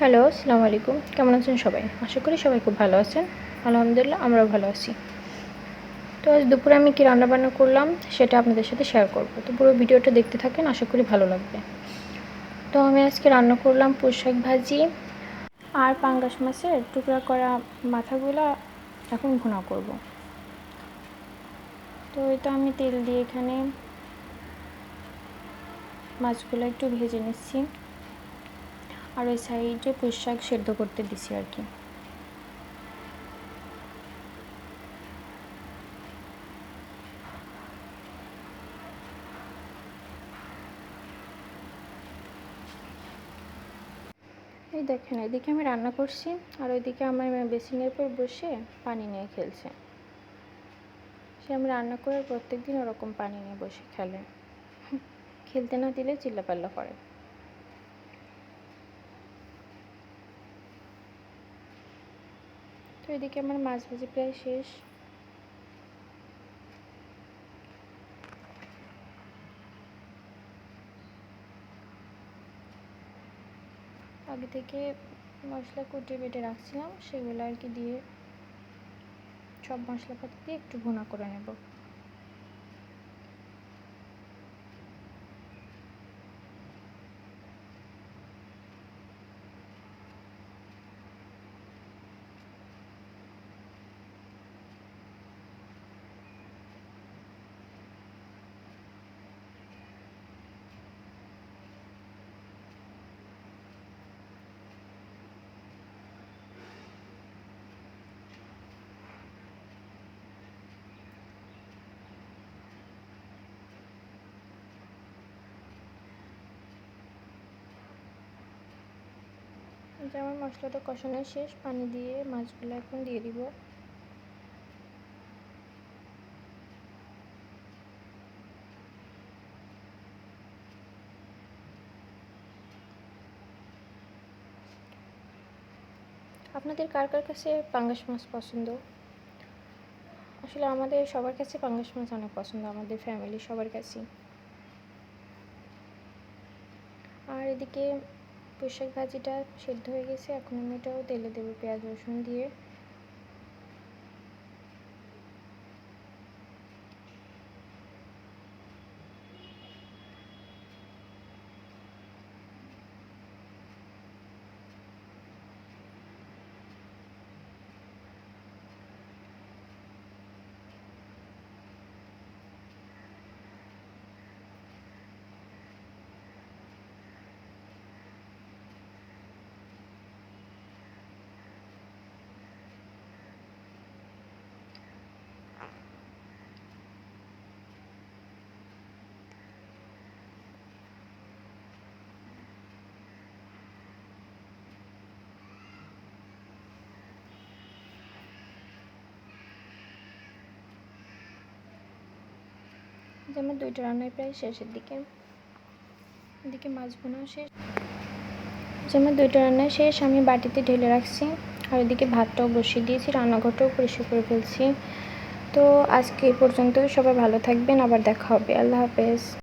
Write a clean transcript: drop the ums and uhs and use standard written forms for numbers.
Hello, আসসালামু আলাইকুম। কেমন আছেন সবাই? আশা করি সবাই খুব ভালো আছেন। আলহামদুলিল্লাহ আমরাও ভালো আছি। তো আজ দুপুরে আমি কী রান্নাবান্না করলাম সেটা আপনাদের সাথে শেয়ার করব। তো পুরো ভিডিওটা দেখতে থাকেন, আশা করি ভালো লাগবে। তো আমি আজকে রান্না করলাম পুঁই শাক ভাজি আর পাঙ্গাস মাছের টুকরা করা মাথাগুলা এখন ভুনা করব। তো এটা আমি তেল দিয়ে এখানে মাছগুলো একটু ভেজে নিচ্ছি আর ওই সাইডে পুঁই শাক সেদ্ধ করতে দিছি আর কি। এই দেখেন, এদিকে আমি রান্না করছি আর ওইদিকে আমার বেসিনের উপর বসে পানি নিয়ে খেলছে। সে আমি রান্না করে প্রত্যেক দিন ওরকম পানি নিয়ে বসে খেলে, খেলতে না দিলে চিল্লাপাল্লা করে। তো এদিকে আমার মাছ ভাজি প্রায় শেষ। আগে থেকে মশলা কুটিয়ে বেটে রাখছিলাম, সেগুলো আর কি দিয়ে সব মশলাপাতি দিয়ে একটু ভুনা করে নেব। যেমন মশলাটা কষানো শেষ, পানি দিয়ে মাছগুলো এখন দিয়ে দিব। আপনাদের কার কার কাছে পাঙ্গাস মাছ পছন্দ? আসলে আমাদের সবার কাছে পাঙ্গাস মাছ অনেক পছন্দ, আমাদের ফ্যামিলি সবার কাছেই। আর এদিকে পুঁই শাক ভাজিটা সেদ্ধ হয়ে গেছে, এখন আমি এটাও তেলে দেবো পেঁয়াজ রসুন দিয়ে। যে আমার দুইটা রান্নাই প্রায় শেষের দিকে, এদিকে মাছ ভুনা শেষ। যে আমার দুইটা রান্নাই শেষ, আমি বাটিতে ঢেলে রাখছি আর এদিকে ভাতটাও বসিয়ে দিয়েছি, রান্নাঘরটাও পরিষ্কার করে ফেলছি। তো আজকে এই পর্যন্তই, সবাই ভালো থাকবেন, আবার দেখা হবে। আল্লাহ হাফেজ।